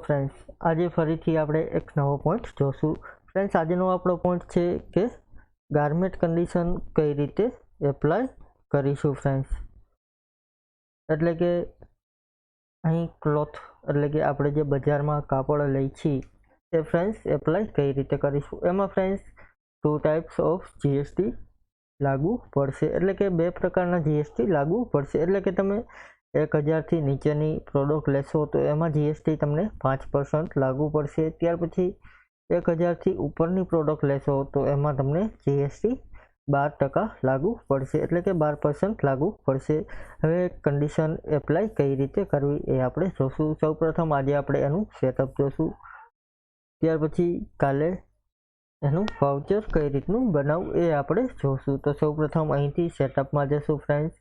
Friends आज फरीथी आपणे एक नवो पॉइंट जोशुं। फ्रेंड्स आजनो आपणो पॉइंट छे के गारमेंट कंडीशन कई रीते एप्लाय करीशुं। फ्रेंड्स एटले के अहीं क्लॉथ एटले के आपणे जे बजारमां कापड़ लई छीए ए फ्रेंड्स एप्लाय कई रीते करीशुं। एमां फ्रेंड्स 2 टाइप्स ऑफ जीएसटी लागू पड़शे एटले के 2 प्रकारना जीएसटी लागू पड़शे। एटले के तमे 1000 थी नीचेनी प्रोडक्ट लेशो तो एमां जीएसटी तमने 5% लागू पड़शे। त्यार पछी 1000 थी उपरनी प्रोडक्ट लेशो तो एमां तमने जीएसटी 12% लागू पड़शे एटले के 12% लागू पड़शे। हवे कंडीशन एप्लाय कई रीते करवी ए आपणे जोशुं। सौप्रथम आजे आपणे एनुं सेटअप जोशुं, त्यार पछी काले एनुं वाउचर कई रीतनुं बनावવું ए आपणे जोशुं। तो सौप्रथम અહીંથી સેટઅપમાં જશું फ्रेंड्स।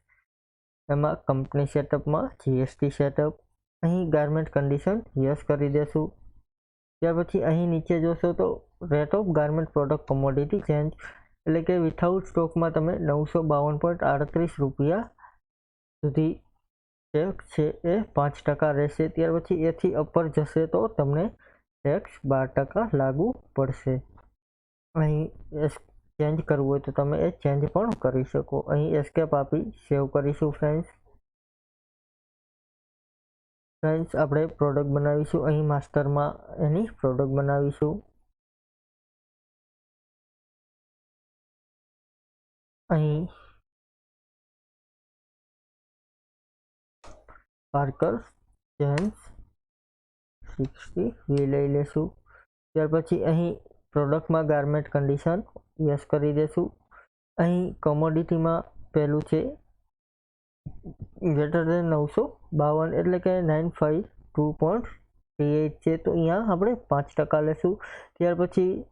एमां कंपनी सेटअप में जीएसटी सेटअप अहीं गारमेंट कंडीशन यस करी देशुं। त्यार पछी अहीं नीचे जोशो तो rate of garment product commodity change एटले के विथआउट स्टॉक में तमे 952.38 रुपया सुधी टेक्स छे ए 5% रहेशे। त्यार पछी एथी अपर जशे तो तमने टेक्स 12% लागू पड़शे। अहीं चेन्ज करवुं होय तो तमे ए चेन्ज पण करी शको। अहीं एस्केप आपी सेव करीशुं। फ्रेंड्स आपणे प्रोडक्ट बनावीशुं। अहीं मास्टर में एनी प्रोडक्ट बनावीशुं। अहीं पार्कर जेन्स 60 वी लई लेशुं। त्यार पछी अहीं प्रोडक्ट में गारमेंट कंडीशन यस करी देशुं। अहीं कमोडिटी में पहेलुं छे ग्रेटर देन 952 एटले के 952.38 छे तो अहींया आपणे 5% लेशुं। त्यार पछी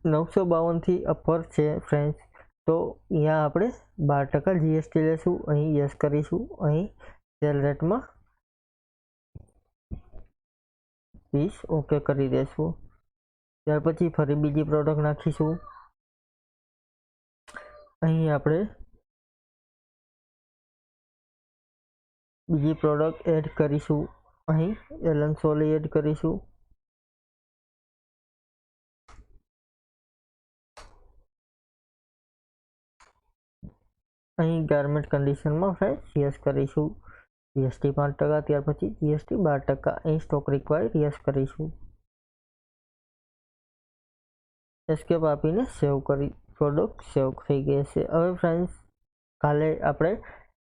952 थी अपर छे फ्रेंड्स तो अहींया आपणे 12% जीएसटी लेशुं। अहीं यस करीशुं। अहीं सेल रेट में 20 ओके करी देशुं। त्यार पछी फरी बीजी प्रोडक्ट नाखीशुं। अहीं आपणे बीजी प्रोडक्ट एड करीशुं। अहीं एलन सोली एड करीशुं। अहीं गारमेंट कंडीशन में फ्रेंड्स यस करीशुं। जीएसटी 5%। त्यार पछी जीएसटी 12%। अहीं स्टॉक रिक्वायर्ड यस करीशुं। एस्केप आपीने सेव करी प्रोडक्ट सेव थई गई छे। हवे फ्रेंड्स काले आपणे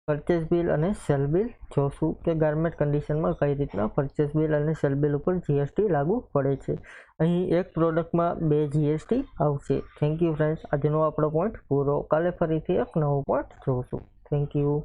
परचेस बिल अने सेल बिल जोशुं के गारमेंट कंडीशन में कई रीतना परचेस बिल अने सेल बिल पर जीएसटी लागू पड़े छे। अहीं एक प्रोडक्ट में 2 जीएसटी आवशे। Thank you friends. आजनो आपणो पॉइंट पूरो। काले फरीथी एक नवो पॉइंट जोशुं। Thank you.